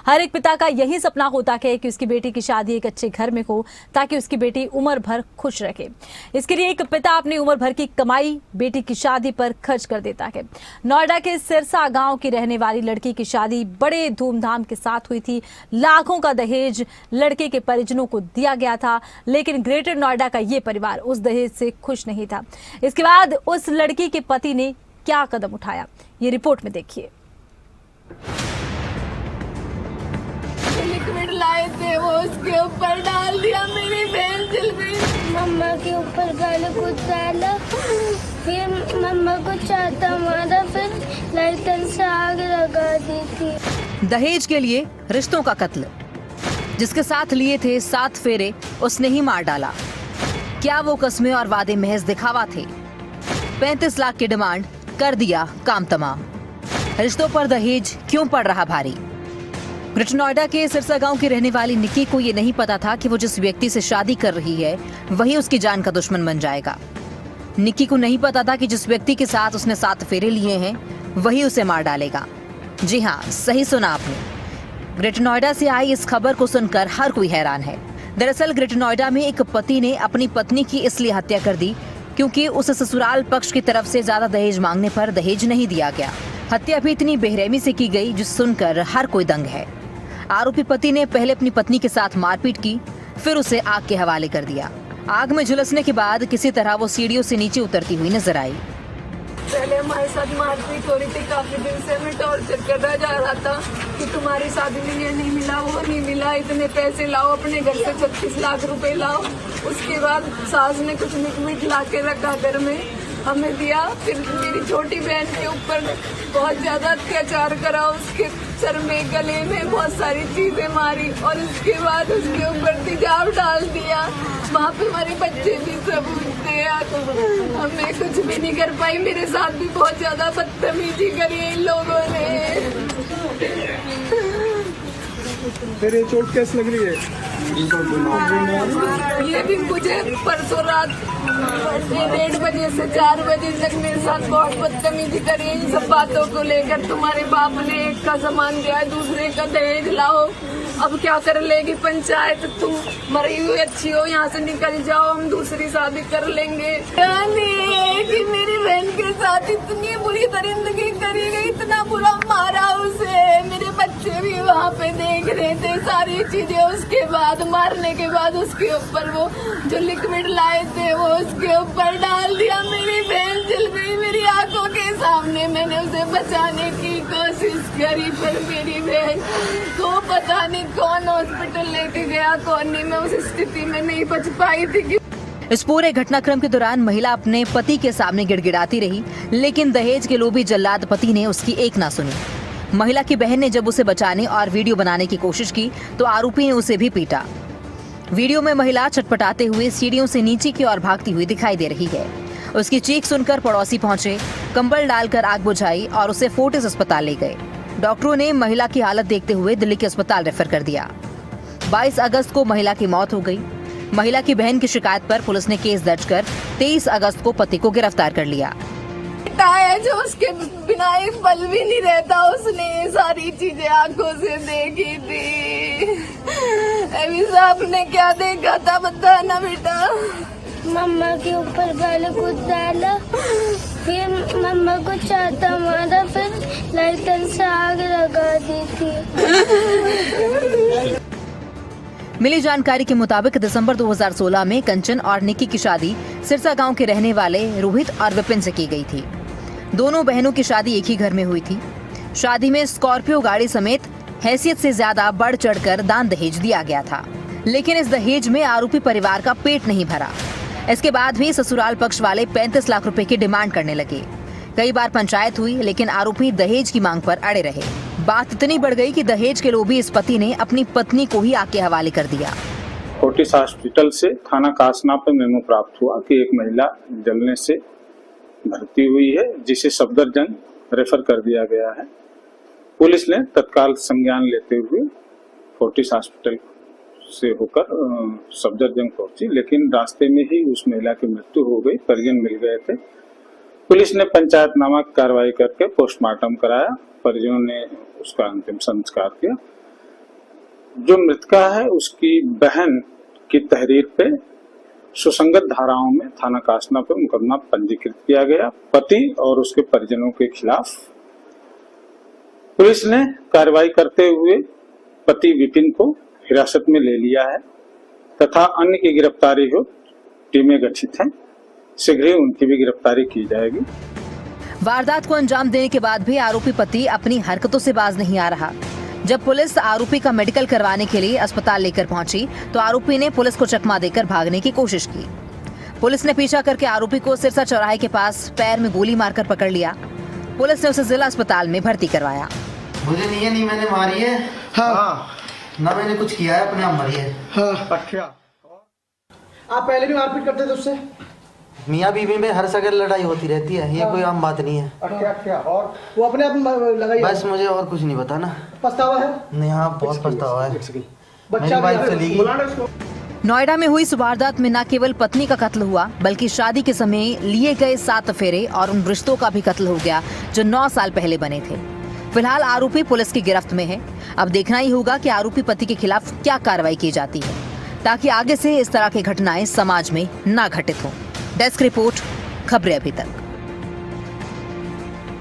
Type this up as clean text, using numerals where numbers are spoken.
हर एक पिता का यही सपना होता है कि उसकी बेटी की शादी एक अच्छे घर में हो ताकि उसकी बेटी उम्र भर खुश रहे। इसके लिए एक पिता अपनी उम्र भर की कमाई बेटी की शादी पर खर्च कर देता है। नोएडा के सिरसा गांव की रहने वाली लड़की की शादी बड़े धूमधाम के साथ हुई थी। लाखों का दहेज लड़के के परिजनों को दिया गया था, लेकिन ग्रेटर नोएडा का ये परिवार उस दहेज से खुश नहीं था। इसके बाद उस लड़की के पति ने क्या कदम उठाया, ये रिपोर्ट में देखिए। लिक्विड लाए थे वो उसके ऊपर डाल दिया, मेरी बहन जल गई। मम्मा के ऊपर गाली कुछ डाला, फिर मम्मा को चाहता मारा, फिर लाइटर से आग लगा दी थी। दहेज के लिए रिश्तों का कत्ल, जिसके साथ लिए थे 7 फेरे, उसने ही मार डाला। क्या वो कस्में और वादे महज दिखावा थे? 35 लाख की डिमांड, कर दिया काम तमाम। रिश्तों पर दहेज क्यों पड़ रहा भारी? ग्रेटर नोएडा के सिरसा गांव की रहने वाली निक्की को ये नहीं पता था कि वो जिस व्यक्ति से शादी कर रही है वही उसकी जान का दुश्मन बन जाएगा। निक्की को नहीं पता था कि जिस व्यक्ति के साथ उसने 7 फेरे लिए हैं वही उसे मार डालेगा। जी हाँ, सही सुना आपने। ग्रेटर नोएडा से आई इस खबर को सुनकर हर कोई हैरान है। दरअसल ग्रेटर नोएडा में एक पति ने अपनी पत्नी की इसलिए हत्या कर दी क्योंकि उस ससुराल पक्ष की तरफ से ज्यादा दहेज मांगने पर दहेज नहीं दिया गया। हत्या भी इतनी बेरहमी से की गई जिस सुनकर हर कोई दंग है। आरोपी पति ने पहले अपनी पत्नी के साथ मारपीट की, फिर उसे आग के हवाले कर दिया। आग में झुलसने के बाद किसी तरह वो सीढ़ियों से नीचे उतरती हुई नजर आई। पहले हमारे साथ मारपीट हो रही थी, काफी दिन से हमें टॉर्चर करता जा रहा था कि तुम्हारी शादी में ये नहीं मिला, वो नहीं मिला, इतने पैसे लाओ, अपने घर से 36 लाख रुपए लाओ। उसके बाद सास ने कुछ लिक्विड ला के रखा घर में, हमें दिया। फिर मेरी छोटी बहन के ऊपर बहुत ज्यादा अत्याचार करा, उसके सर में गले में बहुत सारी चीजें मारी और उसके बाद उसके ऊपर तेजाब डाल दिया। वहाँ पे हमारे बच्चे भी सब उठते, हमें कुछ भी नहीं कर पाई। मेरे साथ भी बहुत ज्यादा बदतमीजी करी इन लोगों ने। तेरे चोट कैसे लग रही है? ये भी मुझे परसों रात 1:30 बजे से 4 बजे तक मेरे साथ बहुत बदतमीजी करी इन सब बातों को लेकर। तुम्हारे बाप ने एक का सामान दिया, दूसरे का दहेज लाओ, अब क्या कर लेगी पंचायत, तुम मरी हुई अच्छी हो, यहाँ से निकल जाओ, हम दूसरी शादी कर लेंगे। कि मेरी बहन के साथ इतनी बुरी दरिंदगी करी गई, इतना बुरा मारा उसे। मेरे बच्चे भी वहाँ पे देख रहे थे सारी चीजें। उसके बाद मारने के बाद उसके ऊपर वो जो लिक्विड लाए थे वो उसके ऊपर डाल दिया, मेरी बहन जल गई मेरी आंखों के सामने। मैंने उसे बचाने की कोशिश करी पर मेरी बहन को पता नहीं कौन हॉस्पिटल लेके गया, कौन नहीं, मैं उस स्थिति में नहीं बच पाई थी। इस पूरे घटनाक्रम के दौरान महिला अपने पति के सामने गिड़गिड़ाती रही, लेकिन दहेज के लोभी जल्लाद पति ने उसकी एक ना सुनी। महिला की बहन ने जब उसे बचाने और वीडियो बनाने की कोशिश की तो आरोपी ने उसे भी पीटा। वीडियो में महिला छटपटाते हुए सीढ़ियों से नीचे की ओर भागती हुई दिखाई दे रही है। उसकी चीख सुनकर पड़ोसी पहुंचे, कंबल डालकर आग बुझाई और उसे फोर्टिस अस्पताल ले गए। डॉक्टरों ने महिला की हालत देखते हुए दिल्ली के अस्पताल रेफर कर दिया। 22 अगस्त को महिला की मौत हो गई। महिला की बहन की शिकायत पर पुलिस ने केस दर्ज कर 23 अगस्त को पति को गिरफ्तार कर लिया। है जो उसके बिना एक पल भी नहीं रहता, उसने सारी चीजें आंखों से देखी थी। अभी साहब ने क्या देखा था बताना बेटा। मम्मा के ऊपर गाली कुछ डाला, फिर मम्मा को चाहता मारा, फिर लाइटर से आग लगा दी थी। मिली जानकारी के मुताबिक दिसंबर 2016 में कंचन और निक्की की शादी सिरसा गांव के रहने वाले रोहित और विपिन से की गई थी। दोनों बहनों की शादी एक ही घर में हुई थी। शादी में स्कॉर्पियो गाड़ी समेत हैसियत से ज्यादा बढ़ चढ़कर दान दहेज दिया गया था, लेकिन इस दहेज में आरोपी परिवार का पेट नहीं भरा। इसके बाद भी ससुराल पक्ष वाले 35 लाख रुपए की डिमांड करने लगे। कई बार पंचायत हुई, लेकिन आरोपी दहेज की मांग पर अड़े रहे। बात इतनी बढ़ गई कि दहेज के लोभी इस पति ने अपनी पत्नी को ही आग के हवाले कर दिया। फोर्टिस हॉस्पिटल से थाना कासना पे मेमो प्राप्त हुआ कि एक महिला जलने से भर्ती हुई है, जिसे सफदरजंग रेफर कर दिया गया है। पुलिस ने तत्काल संज्ञान लेते हुए फोर्टिस हॉस्पिटल से होकर सफदरजंग पहुंची, लेकिन रास्ते में ही उस महिला की मृत्यु हो गई। परिजन मिल गए थे। पुलिस ने पंचायतनामा कार्रवाई करके पोस्टमार्टम कराया। परिजनों ने उसका अंतिम संस्कार किया। जो मृतका है उसकी बहन की तहरीर पे सुसंगत धाराओं में थाना कासना पे मुकदमा पंजीकृत किया गया। पति और उसके परिजनों के खिलाफ पुलिस ने कार्रवाई करते हुए पति विपिन को हिरासत में ले लिया है तथा अन्य की गिरफ्तारी हो टीमें गठित हैं। शीघ्र ही उनकी भी गिरफ्तारी की जाएगी। वारदात को अंजाम देने के बाद भी आरोपी पति अपनी हरकतों से बाज नहीं आ रहा। जब पुलिस आरोपी का मेडिकल करवाने के लिए अस्पताल लेकर पहुंची तो आरोपी ने पुलिस को चकमा देकर भागने की कोशिश की। पुलिस ने पीछा करके आरोपी को सिरसा चौराहे के पास पैर में गोली मारकर पकड़ लिया। पुलिस ने उसे जिला अस्पताल में भर्ती करवाया। मुझे नहीं मैंने मारी है। हाँ। ना मैंने कुछ किया है, अपने आप मरी है। हाँ। अच्छा, आप पहले भी मारपीट करते थे उससे? मियाँ बीवी में हर जगह लड़ाई होती रहती है, ये कोई आम बात नहीं है। अच्छा, और वो अपने आप लगाई? बस मुझे और कुछ नहीं पता ना। पछतावा है? नहीं, हाँ बहुत पछतावा है। बच्चा बाइक चली गई। नोएडा में हुई इस वारदात में न केवल पत्नी का कत्ल हुआ बल्कि शादी के समय लिए गए 7 फेरे और उन रिश्तों का भी कत्ल हो गया जो 9 साल पहले बने थे। फिलहाल आरोपी पुलिस की गिरफ्त में है। अब देखना ही होगा कि आरोपी पति के खिलाफ क्या कार्रवाई की जाती है ताकि आगे से इस तरह की घटनाएं समाज में न घटित हों। डेस्क रिपोर्ट, खबरें अभी तक।